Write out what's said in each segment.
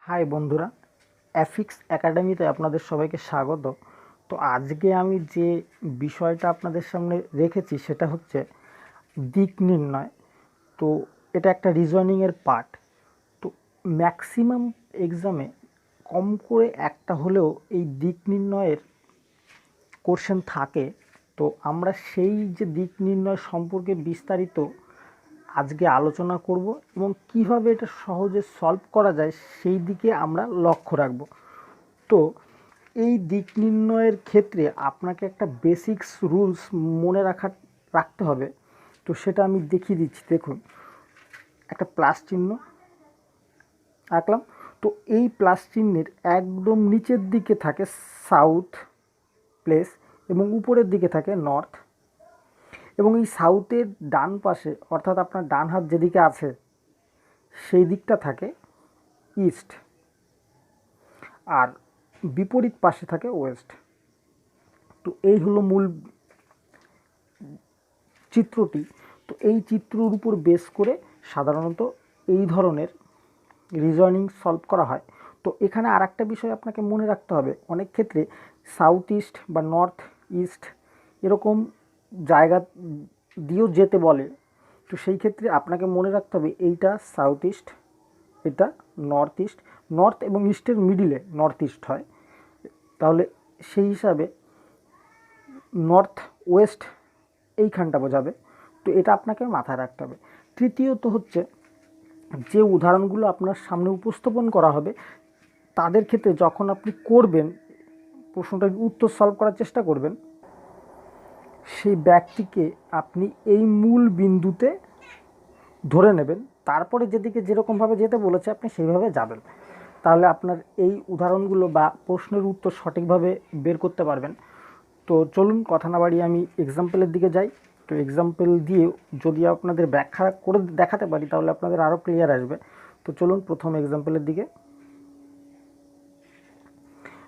High বন্ধুরা, affix একাডেমিতে আপনাদের সবাইকে স্বাগত। তো আজকে আমি যে বিষয়টা আপনাদের সামনে রেখেছি সেটা হচ্ছে দিক নির্ণয়। তো এটা একটা রিজনিংয়ের পার্ট। তো ম্যাক্সিমাম এক্সামে কম করে একটা হলেও এই দিক নির্ণয়ের কোশ্চেন থাকে। তো আমরা সেই যে দিক নির্ণয় সম্পর্কে বিস্তারিত আজকে আলোচনা করব এবং কিভাবে এটা সহজে সলভ করা যায় সেই দিকে আমরা লক্ষ্য রাখব। তো এই দিক নির্ণয়ের ক্ষেত্রে আপনাকে একটা বেসিক্স রুলস মনে রাখতে হবে। তো সেটা আমি দেখিয়ে দিচ্ছি। দেখুন, একটা প্লাস চিহ্ন আঁকলাম। তো এই প্লাস চিহ্নের একদম নিচের দিকে থাকে সাউথ প্লেস এবং উপরের দিকে থাকে নর্থ, এবং এই সাউথের ডান পাশে অর্থাৎ আপনার ডান হাত যেদিকে আছে সেই দিকটা থাকে ইস্ট, আর বিপরীত পাশে থাকে ওয়েস্ট। তো এই হলো মূল চিত্রটি। তো এই চিত্রর উপর বেস করে সাধারণত এই ধরনের রিজনিং সলভ করা হয়। তো এখানে আর একটা বিষয় আপনাকে মনে রাখতে হবে, অনেক ক্ষেত্রে সাউথ ইস্ট বা নর্থ ইস্ট এরকম জায়গা দিয়েও যেতে বলে। তো সেই ক্ষেত্রে আপনাকে মনে রাখতে হবে এইটা সাউথ ইস্ট, এটা নর্থ ইস্ট, নর্থ এবং ইস্টের মিডিলে নর্থ ইস্ট হয়। তাহলে সেই হিসাবে নর্থ ওয়েস্ট এইখানটা বোঝাবে। তো এটা আপনাকে মাথায় রাখতে হবে। তৃতীয়ত হচ্ছে, যে উদাহরণগুলো আপনার সামনে উপস্থাপন করা হবে তাদের ক্ষেত্রে যখন আপনি করবেন, প্রশ্নটার উত্তর সলভ করার চেষ্টা করবেন, সেই ব্যক্তিকে আপনি এই মূল বিন্দুতে ধরে নেবেন, তারপরে যেদিকে যেরকমভাবে যেতে বলেছে আপনি সেইভাবে যাবেন। তাহলে আপনার এই উদাহরণগুলো বা প্রশ্নের উত্তর সঠিকভাবে বের করতে পারবেন। তো চলুন কথা না বাড়িয়ে আমি এক্সাম্পলের দিকে যাই। তো এক্সাম্পল দিয়ে যদি আপনাদের ব্যাখ্যা করে দেখাতে পারি তাহলে আপনাদের আরও ক্লিয়ার আসবে। তো চলুন প্রথম এক্সাম্পলের দিকে।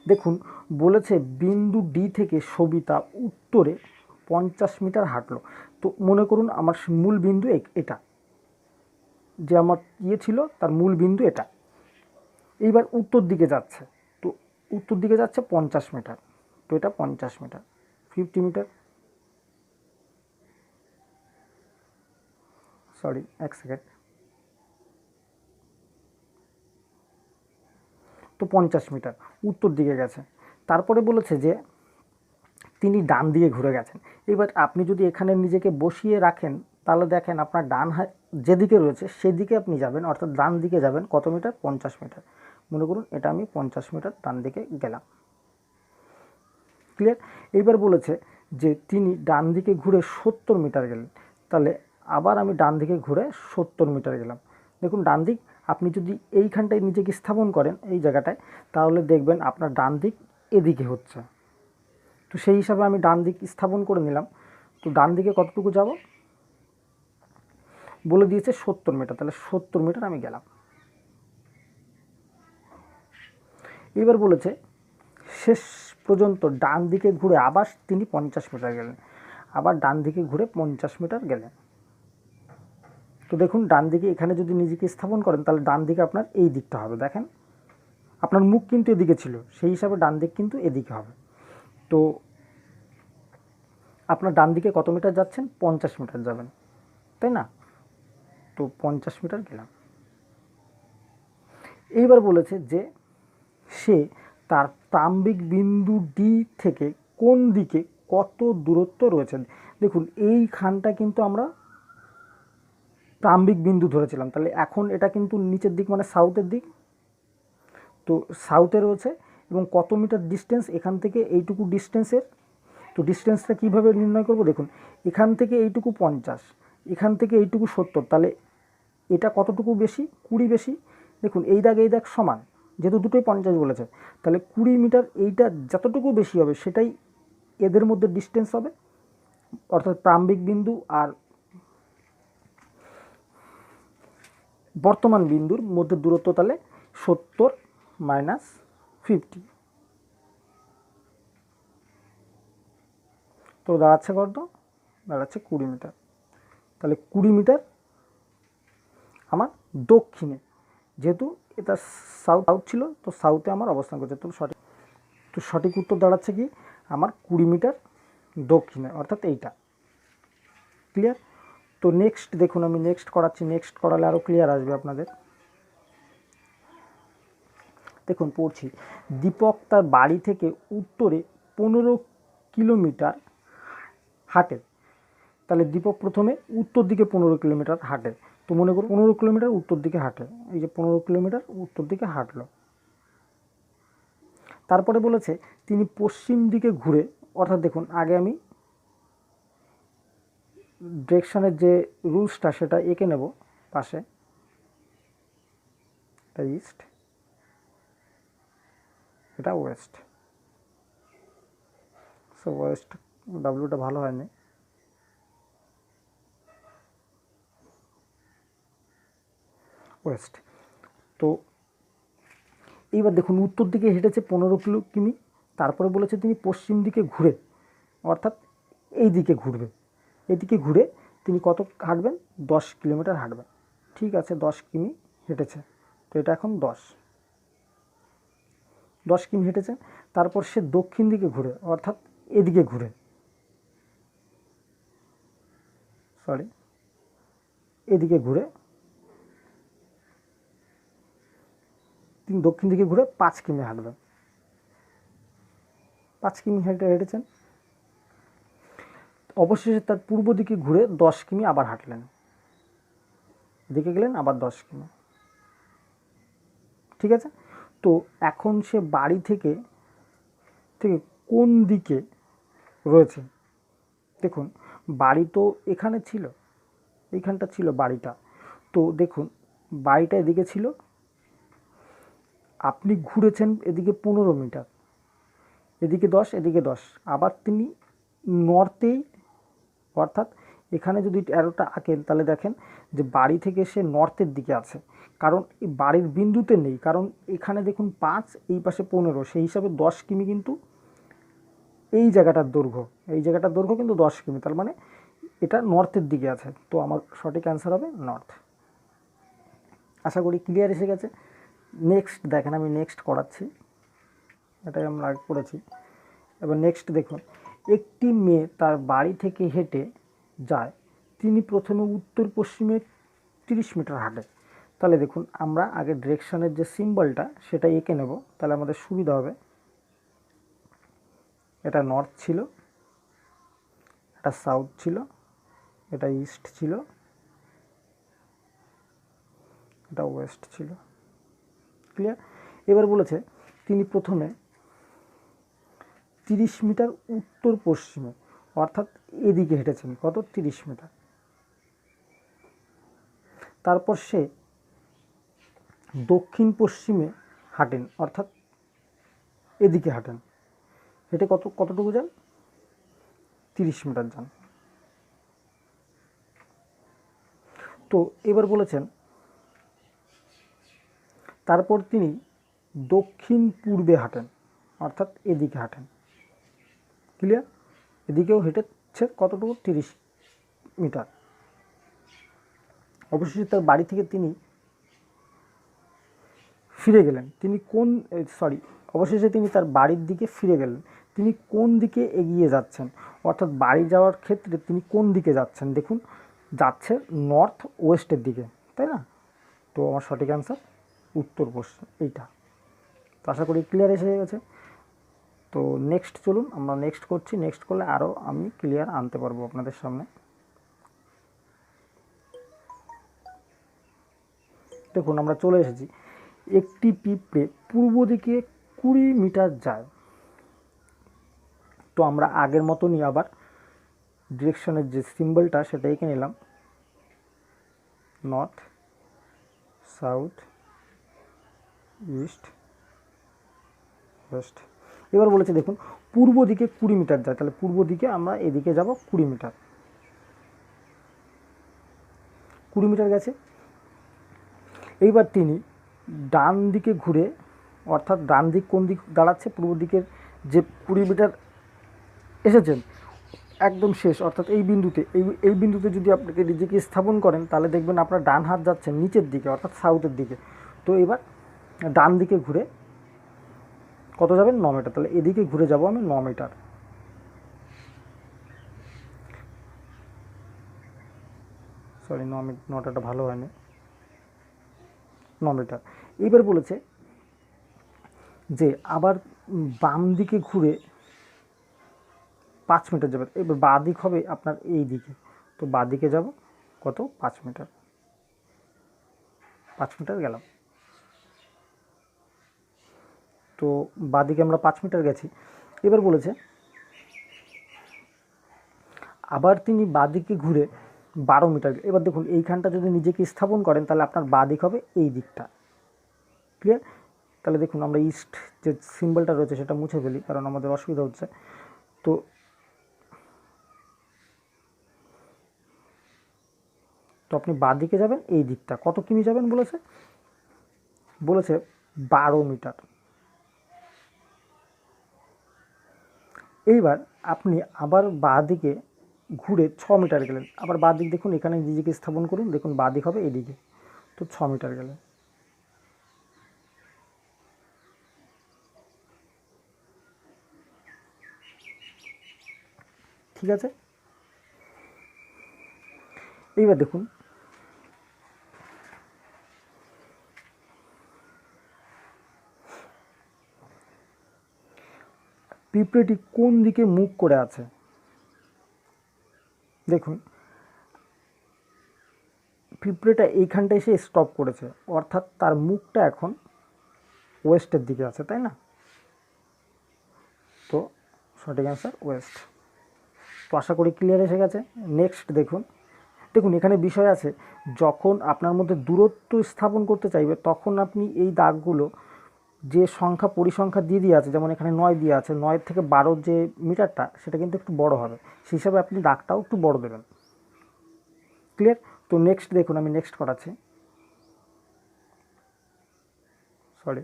দেখুন, বলেছে বিন্দু ডি থেকে সবিতা উত্তরে 50 মিটার হাঁটলো। তো মনে করুন আমার মূল বিন্দু এটা, যে আমার ছিল তার মূল বিন্দু এটা। এইবার উত্তর দিকে যাচ্ছে, তো উত্তর দিকে যাচ্ছে 50 মিটার। তো এটা 50 মিটার, 50 মিটার, সরি এক সেকেন্ড। তো 50 মিটার উত্তর দিকে গেছে। তারপরে বলেছে যে তিনি ডান দিকে ঘুরে গেছেন। এবার আপনি যদি এখানে নিজেকে বসিয়ে রাখেন তাহলে দেখেন আপনার ডান হাত যেদিকে রয়েছে সেদিকে আপনি যাবেন, অর্থাৎ ডান দিকে যাবেন কত মিটার? 50 মিটার। মনে করুন এটা আমি 50 মিটার ডান দিকে গেলাম। ক্লিয়ার? এইবার বলেছে যে তিনি ডান দিকে ঘুরে 70 মিটার গেলেন। তাহলে আবার আমি ডান দিকে ঘুরে 70 মিটার গেলাম। দেখুন ডান দিক, আপনি যদি এইখানটায় নিজেকে স্থাপন করেন এই জায়গাটায়, তাহলে দেখবেন আপনার ডান দিক এদিকে হচ্ছে। তো সেই হিসাবে আমি ডান দিক স্থাপন করে নিলাম। তো ডান দিকে কতটুকু যাব বলে দিয়েছে 70 মিটার, তাহলে 70 মিটার আমি গেলাম। এবার বলেছে শেষ পর্যন্ত ডান দিকে ঘুরে আবার তিনি 50 মিটার গেলেন, আবার ডান দিকে ঘুরে 50 মিটার গেলেন। তো দেখুন ডান দিকে এখানে যদি নিজেকে স্থাপন করেন তাহলে ডান দিকে আপনার এই দিকটা হবে। দেখেন আপনার মুখ কিন্তু এদিকে ছিল, সেই হিসাবে ডান দিক কিন্তু এদিকে হবে। তো আপনার ডান দিকে কত মিটার যাচ্ছেন? 50 মিটার যাবেন, তাই না? তো 50 মিটার গেলাম। এইবার বলেছে যে সে তার প্রারম্ভিক বিন্দু ডি থেকে কোন দিকে কত দূরত্ব রয়েছে। দেখুন এইখানটা কিন্তু আমরা প্রারম্ভিক বিন্দু ধরেছিলাম, তাহলে এখন এটা কিন্তু নিচের দিক মানে সাউথের দিক। তো সাউথে রয়েছে এবং কত মিটার ডিস্টেন্স এখান থেকে এইটুকু ডিস্টেন্সের। তো ডিস্টেন্সটা কীভাবে নির্ণয় করব? দেখুন এখান থেকে এইটুকু 50, এখান থেকে এইটুকু 70, তাহলে এটা কতটুকু বেশি? 20 বেশি। দেখুন এই দাগ সমান, যেহেতু দুটোই 50 বলেছে, তাহলে 20 মিটার এইটা যতটুকু বেশি হবে সেটাই এদের মধ্যে ডিস্টেন্স হবে, অর্থাৎ প্রারম্ভিক বিন্দু আর বর্তমান বিন্দুর মধ্যে দূরত্ব তাহলে 70 মাইনাস 50। তো দাঁড়াচ্ছে কত? দাঁড়াচ্ছে 20 মিটার। তাহলে 20 মিটার আমার দক্ষিণে, যেহেতু এটা সাউথ ছিল, তো সাউথে আমার অবস্থান করছে। তো সঠিক উত্তর দাঁড়াচ্ছে কি আমার 20 মিটার দক্ষিণে, অর্থাৎ এইটা। ক্লিয়ার? তো নেক্সট দেখুন, আমি নেক্সট করাচ্ছি, নেক্সট করালে আরও ক্লিয়ার আসবে আপনাদের। দেখুন পড়ছি, দীপক তার বাড়ি থেকে উত্তরে 15 কিলোমিটার হাঁটে। তাহলে দীপক প্রথমে উত্তর দিকে 15 কিলোমিটার হাঁটে। তো মনে করুন 15 কিলোমিটার উত্তর দিকে হাঁটে, এই যে 15 কিলোমিটার উত্তর দিকে হাঁটলো। তারপরে বলেছে তিনি পশ্চিম দিকে ঘুরে, অর্থাৎ দেখুন আগে আমি ডিরেকশনের যে রুলসটা সেটা এঁকে নেব পাশে, এটা ইস্ট, এটা ওয়েস্ট। সো ওয়েস্ট, ডাব্লিউটা ভালো হয়নি। ওয়েস্ট। তো এইবার দেখুন উত্তর দিকে হেঁটেছে 15 কিমি, তারপরে বলেছে তিনি পশ্চিম দিকে ঘুরে, অর্থাৎ এই দিকে ঘুরবে। এদিকে ঘুরে তিনি কত হাঁটবেন? 10 কিলোমিটার হাঁটবেন। ঠিক আছে, 10 কিমি হেঁটেছে, তো এটা এখন 10 কিমি হেঁটেছে। তারপর সে দক্ষিণ দিকে ঘুরে, অর্থাৎ এদিকে ঘুরে, এদিকে ঘুরে তিনি দক্ষিণ দিকে ঘুরে 5 কিমি হাঁটবেন। 5 কিমি হেঁটেছেন। অবশেষে তার পূর্ব দিকে ঘুরে 10 কিমি আবার হাঁটলেন, এদিকে গেলেন আবার 10 কিমি। ঠিক আছে? তো এখন সে বাড়ি থেকে কোন দিকে রয়েছে? দেখুন বাড়ি তো এখানে ছিল, এইখানটা ছিল বাড়িটা। তো দেখুন বাড়িটা এদিকে ছিল, আপনি ঘুরেছেন এদিকে 15 মিটার, এদিকে 10, এদিকে 10, আবার তিনি নর্থেই, অর্থাৎ এখানে যদি অ্যারোটা আঁকেন তাহলে দেখেন যে বাড়ি থেকে সে নর্থের দিকে আছে, কারণ এই বাড়ির বিন্দুতে নেই, কারণ এখানে দেখুন 5, এই পাশে 15, সেই হিসাবে 10 কিমি কিন্তু এই জায়গাটার দৈর্ঘ্য, এই জায়গাটার দৈর্ঘ্য কিন্তু 10 কিমি, তার মানে এটা নর্থের দিকে আছে। তো আমার সঠিক অ্যান্সার হবে নর্থ। আশা করি ক্লিয়ার এসে গেছে। নেক্সট দেখেন, আমি নেক্সট করাচ্ছি, এটাই আমরা আগে করেছি। এবার নেক্সট দেখুন, একটি মেয়ে তার বাড়ি থেকে হেঁটে যায়, তিনি প্রথমে উত্তর পশ্চিমে 30 মিটার হাঁটে। তাহলে দেখুন আমরা আগে ডিরেকশনের যে সিম্বলটা সেটা এঁকে নেব, তাহলে আমাদের সুবিধা হবে। এটা নর্থ ছিল, এটা সাউথ ছিল, এটা ইস্ট ছিল, এটা ওয়েস্ট ছিল। ক্লিয়ার? এবার বলেছে তিনি প্রথমে 30 মিটার উত্তর পশ্চিমে, অর্থাৎ এদিকে হেঁটেছেন, কত? 30 মিটার। তারপর সে দক্ষিণ পশ্চিমে হাঁটেন, অর্থাৎ এদিকে হাঁটেন, হেঁটে কতটুকু যান? 30 মিটার যান। তো এবার বলেছেন তারপর তিনি দক্ষিণ পূর্বে হাঁটেন, অর্থাৎ এদিকে হাঁটেন। ক্লিয়ার? এদিকেও হেঁটেছে কতটুকু? 30 মিটার। অবশেষে তার বাড়ি থেকে তিনি ফিরে গেলেন। অবশেষে তিনি তার বাড়ির দিকে ফিরে গেলেন। তিনি কোন দিকে এগিয়ে যাচ্ছেন, অর্থাৎ বাড়ি যাওয়ার ক্ষেত্রে তিনি কোন দিকে যাচ্ছেন? দেখুন যাচ্ছে নর্থ ওয়েস্টের দিকে, তাই না? তো আমার সঠিক অ্যান্সার উত্তর পশ্চিম, এইটা। তো আশা করি ক্লিয়ার এসে গেছে। তো নেক্সট চলুন, আমরা নেক্সট করছি, নেক্সট করলে আরও আমি ক্লিয়ার আনতে পারবো আপনাদের সামনে। দেখুন আমরা চলে এসেছি, একটি পিঁপড়ে পূর্ব দিকে 20 মিটার যায়। তো আমরা আগের মতনই আবার ডিরেকশনের যে সিম্বলটা সেটা এঁকে নিলাম, নর্থ, সাউথ, ইস্ট, ওয়েস্ট। এবার বলেছে দেখুন পূর্ব দিকে 20 মিটার যায়, তাহলে পূর্ব দিকে আমরা এদিকে যাব 20 মিটার। 20 মিটার গেছে। এইবার তিনি ডান দিকে ঘুরে, অর্থাৎ ডান দিক কোন দিক দাঁড়াচ্ছে? পূর্ব দিকের যে 20 মিটার এসেছেন একদম শেষ, অর্থাৎ এই বিন্দুতে, এই বিন্দুতে যদি আপনাকে নিজেকে স্থাপন করেন তাহলে দেখবেন আপনার ডান হাত যাচ্ছে নিচের দিকে, অর্থাৎ সাউথের দিকে। তো এবার ডান দিকে ঘুরে কত যাবেন? 9 মিটার। তাহলে এদিকে ঘুরে যাব আমি 9 মিটার। সরি, 9টাটা ভালো হয়নি, 9 মিটার। এইবার বলেছে যে আবার বাম দিকে ঘুরে 5 মিটার যাবে। এবার বাঁ দিক হবে আপনার এই দিকে, তো বাঁ দিকে যাব কত? 5 মিটার। 5 মিটার গেলাম। তো বাঁ দিকে আমরা 5 মিটার গেছি। এবার বলেছে আবার তিনি বাঁ দিকে ঘুরে 12 মিটার। এবার দেখুন এইখানটা যদি নিজেকে স্থাপন করেন তাহলে আপনার বাঁ দিক হবে এই দিকটা। ক্লিয়ার? তাহলে দেখুন আমরা ইস্ট যে সিম্বলটা রয়েছে সেটা মুছে ফেলি, কারণ আমাদের অসুবিধা হচ্ছে। তো আপনি বাঁ দিকে যাবেন এই দিকটা। কত কিমি যাবেন বলেছে? 12 মিটার। এইবার আপনি আবার বাঁ দিকে ঘুরে 6 মিটার গেলেন। আবার বাঁ দিক দেখুন, এখানে নিজেকে স্থাপন করুন, দেখুন বাঁ দিক হবে এদিকে, তো 6 মিটার গেলেন। ঠিক আছে? এইবার দেখুন পিঁপড়েটি কোন দিকে মুখ করে আছে। দেখুন পিঁপড়েটা এইখানটা এসে স্টপ করেছে, অর্থাৎ তার মুখটা এখন ওয়েস্টের দিকে আছে, তাই না? তো সঠিক অ্যান্সার ওয়েস্ট। তো আশা করি ক্লিয়ার এসে গেছে। নেক্সট দেখুন, এখানে বিষয় আছে, যখন আপনার মধ্যে দূরত্ব স্থাপন করতে চাইবে তখন আপনি এই দাগগুলো যে সংখ্যা পরিসংখ্যা দিয়ে আছে, যেমন এখানে 9 দিয়ে আছে, 9 থেকে 12 যে মিটারটা সেটা কিন্তু একটু বড় হবে, সেই হিসাবে আপনি দাগটাও একটু বড় দেবেন। ক্লিয়ার? তো নেক্সট দেখুন, আমি নেক্সট করাচ্ছি। সরি,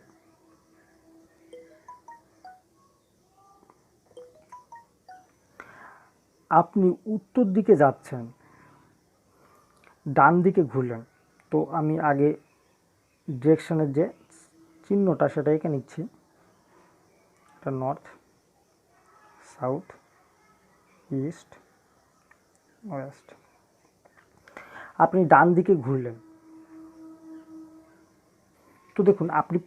আপনি উত্তর দিকে যাচ্ছেন, ডান দিকে ঘুরলেন। তো আমি আগে ডিরেকশনের যে চিহ্নটা সেটা এঁকে নিচ্ছি। এটা নর্থ, সাউথ, ইস্ট, ওয়েস্ট। আপনি ডান দিকে ঘুরলেন। তো দেখুন আপনি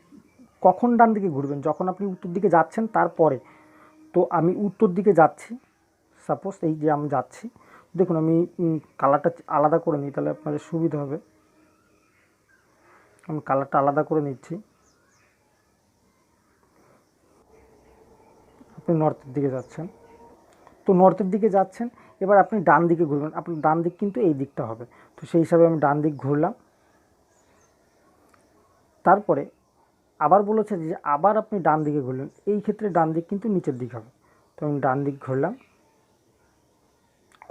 কখন ডান দিকে ঘুরবেন? যখন আপনি উত্তর দিকে যাচ্ছেন তারপরে। তো আমি উত্তর দিকে যাচ্ছি, সাপোজ এই যে আমি যাচ্ছি, দেখুন আমি কালারটা আলাদা করে নিই তাহলে আপনাদের সুবিধা হবে। আমি কালারটা আলাদা করে নিচ্ছি। আপনি নর্থের দিকে যাচ্ছেন, তো নর্থের দিকে যাচ্ছেন, এবার আপনি ডান দিকে ঘুরবেন। আপনার ডান দিক কিন্তু এই দিকটা হবে, তো সেই হিসাবে আমি ডান দিক ঘুরলাম। তারপরে আবার বলেছে যে আবার আপনি ডান দিকে ঘুরলেন, এই ক্ষেত্রে ডান দিক কিন্তু নিচের দিক হবে। তো আমি ডান দিক ঘুরলাম।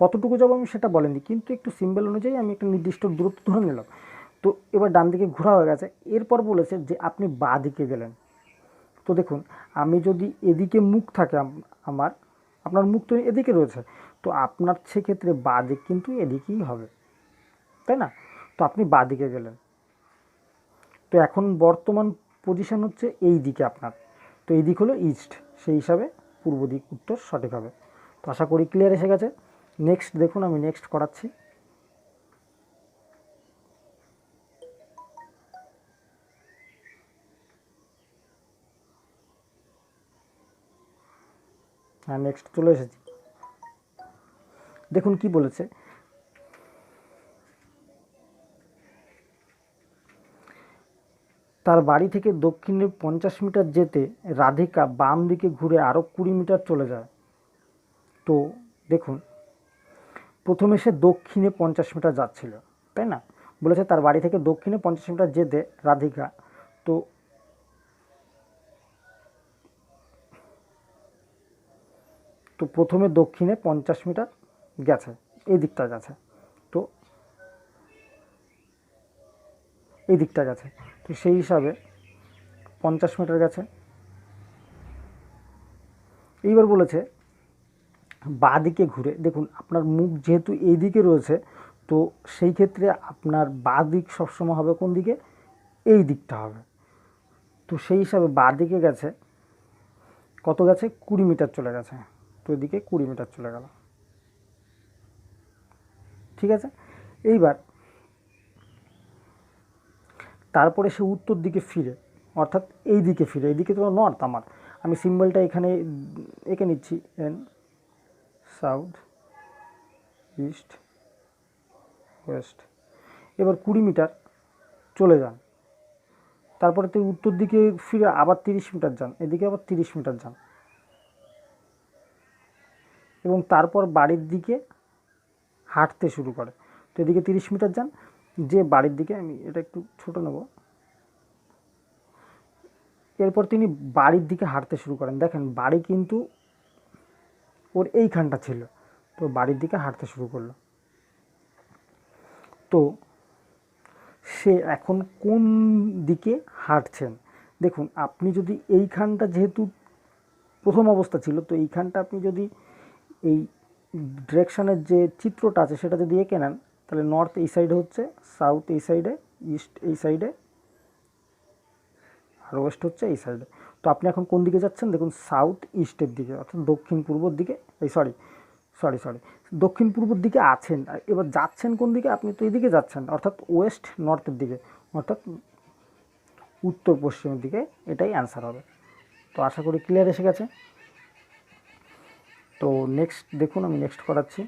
কতটুকু যাবো আমি সেটা বলেনি, কিন্তু একটু সিম্বল অনুযায়ী আমি একটা নির্দিষ্ট দূরত্ব ধরে নিলাম। তো এবার ডান দিকে ঘোরা হয়ে গেছে। এরপর বলেছে যে আপনি বাঁ দিকে গেলেন। তো দেখুন আমি যদি এদিকে মুখ থাকে আমার, আপনার মুখ তো এদিকে রয়েছে, তো আপনার সেক্ষেত্রে বাঁ দিক কিন্তু এদিকেই হবে, তাই না? তো আপনি বাঁ দিকে গেলেন। তো এখন বর্তমান পজিশন হচ্ছে এই দিকে আপনার, তো এই দিক হলো ইস্ট, সেই হিসাবে পূর্ব দিক উত্তর সঠিক হবে। তো আশা করি ক্লিয়ার এসে গেছে। নেক্সট দেখুন, আমি নেক্সট করাচ্ছি। হ্যাঁ, নেক্সট চলে এসেছি। দেখুন কি বলেছে, তার বাড়ি থেকে দক্ষিণে 50 মিটার যেতে রাধিকা বাম দিকে ঘুরে আরও 20 মিটার চলে যায়। তো দেখুন প্রথমে সে দক্ষিণে 50 মিটার যাচ্ছিল, তাই না? বলেছে তার বাড়ি থেকে দক্ষিণে 50 মিটার যেতে রাধিকা, তো প্রথমে দক্ষিণে 50 মিটার গেছে, এই দিকটা গেছে, তো এই দিকটা গেছে, তো সেই হিসাবে 50 মিটার গেছে। এইবার বলেছে বাঁ দিকে ঘুরে, দেখুন আপনার মুখ যেহেতু এই দিকে রয়েছে, তো সেই ক্ষেত্রে আপনার বাঁ দিক সবসময় হবে কোন দিকে? এই দিকটা হবে। তো সেই হিসাবে বাঁদিকে গেছে কত, গেছে 20 মিটার চলে গেছে। তো এদিকে 20 মিটার চলে গেল। ঠিক আছে, এইবার তারপরে সে উত্তর দিকে ফিরে, অর্থাৎ এই দিকে ফিরে, এইদিকে তো নর্থ, আমি সিম্বলটা এখানে এঁকে নিচ্ছি, এন, সাউথ, ইস্ট, ওয়েস্ট। এবার 20 মিটার চলে যান, তারপরে তো উত্তর দিকে ফিরে আবার 30 মিটার যান, এদিকে আবার 30 মিটার যান, এবং তারপর বাড়ির দিকে হাঁটতে শুরু করে। তো এদিকে 30 মিটার যান, যে বাড়ির দিকে, আমি এটা একটু ছোট নেব, এরপর তিনি বাড়ির দিকে হাঁটতে শুরু করেন। দেখেন বাড়ি কিন্তু ওর এইখানটা ছিল, তো বাড়ির দিকে হাঁটতে শুরু করলো। তো সে এখন কোন দিকে হাঁটছেন? দেখুন, আপনি যদি এইখানটা, যেহেতু প্রথম অবস্থা ছিল, তো এইখানটা আপনি যদি এই ডিরেকশানের যে চিত্রটা আছে সেটা যদি এঁকে নেন, তাহলে নর্থ এই সাইডে হচ্ছে, সাউথ এই সাইডে, ইস্ট এই সাইডে, আর ওয়েস্ট হচ্ছে এই সাইডে। তো আপনি এখন কোন দিকে যাচ্ছেন? দেখুন, সাউথ ইস্টের দিকে, অর্থাৎ দক্ষিণ পূর্বর দিকে, সরি দক্ষিণ পূর্বর দিকে আছেন। এবার যাচ্ছেন কোন দিকে? আপনি তো এইদিকে যাচ্ছেন, অর্থাৎ ওয়েস্ট নর্থের দিকে, অর্থাৎ উত্তর পশ্চিমের দিকে। এটাই অ্যান্সার হবে। তো আশা করি ক্লিয়ার এসে গেছে। তো নেক্সট দেখুন, আমি নেক্সট করাচ্ছি।